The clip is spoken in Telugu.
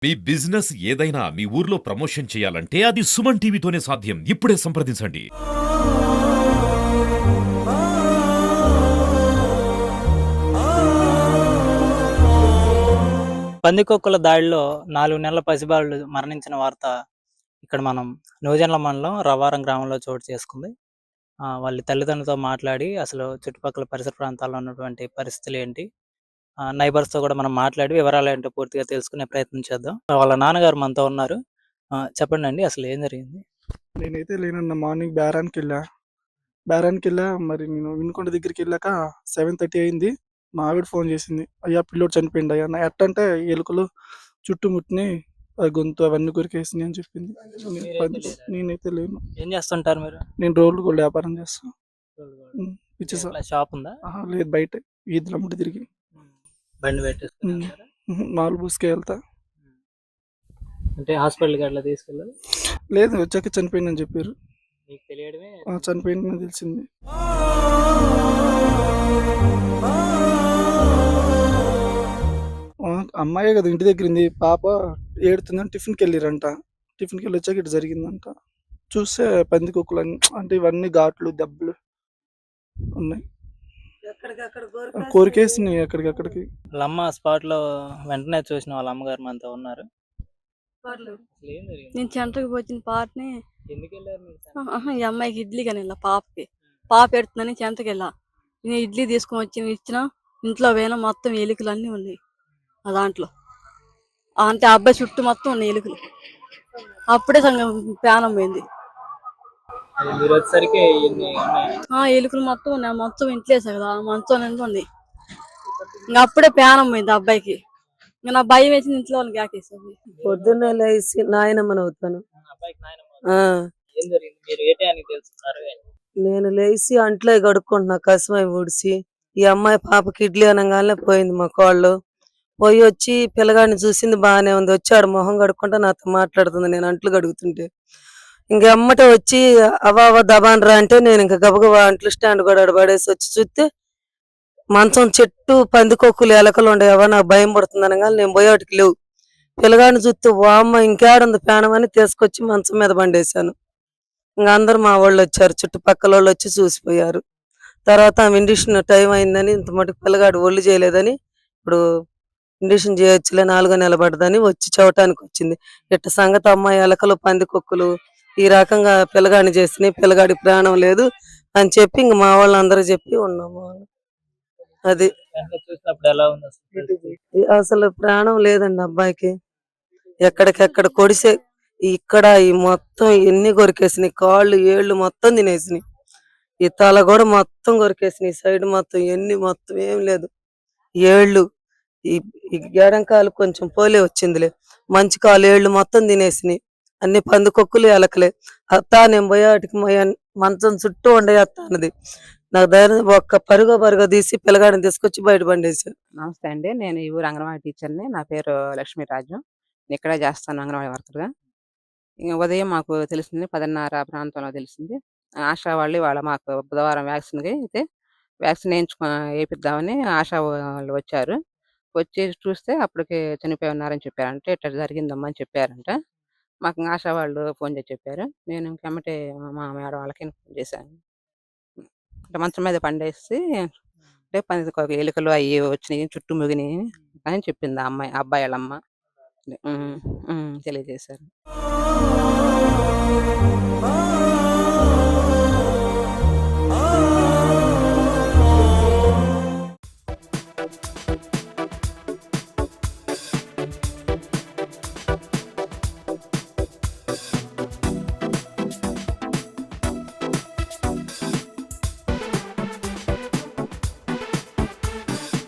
మీ బిజినెస్ ఏదైనా మీ ఊర్లో ప్రమోషన్ చేయాలంటే అది సుమన్ టీవీతోనే సాధ్యం. ఇప్పుడే సంప్రదించండి. పందికొక్కుల దాడిలో 4 నెలల పసిబాలుడు మరణించిన వార్త ఇక్కడ మనం నూజెండ్ల మండలం రవ్వారం గ్రామంలో చోటు చేసుకుంది. వాళ్ళ తల్లిదండ్రులతో మాట్లాడి అసలు చుట్టుపక్కల పరిసర ప్రాంతాల్లో ఉన్నటువంటి పరిస్థితులు ఏంటి, నైబర్స్‌తో కూడా మనం మాట్లాడి వివరాలేంటో పూర్తిగా తెలుసుకునే ప్రయత్నం చేద్దాం. వాళ్ళ నాన్నగారు మనతో ఉన్నారు. చెప్పండండి అసలు ఏం జరిగింది? నేనైతే లేనన్న మార్నింగ్ బేరానికెళ్ళా. మరి నేను వినుకొండ దగ్గరికెళ్ళాక 7:30 అయింది. మా ఆవిడ ఫోన్ చేసింది. "అయ్యా పిల్లోడు చనిపోయిండయ్యా" ఎట్టంటే ఎలుకలు చుట్టుముట్టినియి, గొంతు అవన్నీ కొరికేసినాయి అని చెప్పింది. నేనైతే లేను. ఏం చేస్తుంటారు మీరు? నేను రోడ్లు గోల్డ్ వ్యాపారం చేస్తా. ఇచ్చేసా. షాప్ ఉందా? లేదు, బయటే వీధిలో అమ్మటి తిరిగి బండి పెట్టేసుకుని మాలు బూసుకే వెళ్తా. అంటే హాస్పిటల్కి అట్లా తీసుకెళ్ళాలి? లేదు, వచ్చాక చనిపోయిందని చెప్పారు. మీకు తెలియడమే చనిపోయిందని తెలిసింది. అమ్మాయే కదా ఇంటి దగ్గర ఉంది. పాప ఏడుతుందని టిఫిన్కి వెళ్ళిరంట. టిఫిన్కి వెళ్ళి వచ్చాక ఇటు జరిగిందంట. చూస్తే పందికొక్కులు అంటే ఇవన్నీ ఘాట్లు దెబ్బలు ఉన్నాయి, కోరికేసినాయి ఎక్కడికక్కడికి. వాళ్ళ అమ్మ స్పాట్ లో వెంటనే చూసిన వాళ్ళ అమ్మగారు మనతో ఉన్నారు. నేను సెంటర్కి వచ్చిన పాటని ఎందుకు వెళ్ళారు మీరు? ఈ అమ్మాయికి ఇడ్లీ కానీ వెళ్ళా, పాప ఎడుతుందని సెంటర్కి వెళ్ళా. నేను ఇడ్లీ తీసుకొని వచ్చి ఇచ్చిన, ఇంట్లో పోయినా మొత్తం ఎలుకలు అన్నీ ఉన్నాయి. ఆ దాంట్లో అంటే ఆ అబ్బాయి చుట్టూ మొత్తం ఉన్నాయి ఎలుకలు. అప్పుడే ప్రాణం పోయింది. మీరు వచ్చేసరికి ఎలుకలు మొత్తం ఉన్నాయి. మొత్తం ఇంట్లో వేసా కదా, మంచం నిండా ఉంది. ఇంకా అప్పుడే ప్రాణం పోయింది ఆ అబ్బాయికి. ఇంకా నా భయం వేసింది, ఇంట్లో వాళ్ళకి ఆకేసింది. పొద్దున్నే లేచి నాయనమ్మని అవుతాను. నేను లేచి అంట్లో కడుక్కుంటున్నా, కసమై ఊడిసి. ఈ అమ్మాయి పాపకి ఇడ్లీ అనగానే పోయింది మా కోళ్ళు. పోయి వచ్చి పిల్లగాడిని చూసింది, బాగానే ఉంది. వచ్చాడు మొహం కడుక్కుంటా నాతో మాట్లాడుతుంది, నేను అంట్లు కడుగుతుంటే. ఇంక అమ్మట వచ్చి అవ్వ దబాన్ రా అంటే నేను ఇంకా గబగబా అంట్లు స్టాండ్ కూడా పడేసి వచ్చి చూస్తే మంచం చెట్టు పందికొక్కులు ఎలకలు ఉండేవా, నాకు భయం పడుతుంది అనగానే నేను పోయేటికి లేవు. పిల్లగాడిని చూస్తే వామ్మ ఇంకేడుంది ప్రాణం అని తీసుకొచ్చి మంచం మీద పండేశాను. ఇంకా అందరు మా వాళ్ళు వచ్చారు, చుట్టుపక్కల వాళ్ళు వచ్చి చూసిపోయారు. తర్వాత ఇండిషన్ టైం అయిందని, ఇంత మటుకు పిల్లగాడు ఒళ్ళు చేయలేదని, ఇప్పుడు ఇండిషన్ చేయొచ్చులే 4వ నెల పడ్డదని వచ్చి చూడటానికి వచ్చింది. ఇట్ట సంగతి అమ్మాయి ఎలకలు పందికొక్కులు ఈ రకంగా పిల్లగాడిని చేసినాయి, పిల్లగాడి ప్రాణం లేదు అని చెప్పి ఇంక మా వాళ్ళందరూ చెప్పి ఉన్నాము. అది అసలు ప్రాణం లేదండి అబ్బాయికి. ఎక్కడికెక్కడ కొడిసే ఇక్కడ ఈ మొత్తం ఎన్ని కొరికేసినాయి, కాళ్ళు ఏళ్ళు మొత్తం తినేసినాయి. ఈ తల కూడా మొత్తం కొరికేసినాయి, సైడ్ మొత్తం ఎన్ని మొత్తం ఏం లేదు. ఏళ్ళు ఈ ఎడంకాలు కొంచెం పోలే వచ్చిందిలే, మంచి కాలు ఏళ్ళు మొత్తం తినేసినాయి. అన్ని పందికొక్కులు ఎలకలే. అత్త నేను పోయేటికి మంచం చుట్టూ ఉండే అత్త అన్నది. నాకు ధైర్యం ఒక్క పరుగ తీసి పిల్లగాడిని తీసుకొచ్చి బయట పండేశాను. నమస్తే అండి, నేను ఈ ఊరు అంగన్వాడీ టీచర్ని. నా పేరు లక్ష్మీరాజు. నేను ఇక్కడే చేస్తాను అంగన్వాడీ వర్కర్గా. ఇంక ఉదయం మాకు తెలిసింది 10:30 ప్రాంతంలో తెలిసింది. ఆశా వాళ్ళు మాకు బుధవారం వ్యాక్సిన్కి అయితే వ్యాక్సిన్ వేయిద్దామని ఆశా వాళ్ళు వచ్చారు. వచ్చి చూస్తే అప్పటికి చనిపోయి ఉన్నారని చెప్పారంటే, ఇట్లా జరిగిందమ్మా అని చెప్పారంట. మాకు ఆశా వాళ్ళు ఫోన్ చేసి చెప్పారు. నేను ఇంకెమ్మటే మా మేడం వాళ్ళకి ఫోన్ చేశాను. అంటే మంచం మీద పండేసి అంటే ఎలుకలు అవి వచ్చినాయి, చుట్టూ ముగినాయి అని చెప్పింది ఆ అబ్బాయి వాళ్ళమ్మ. తెలియజేశారు.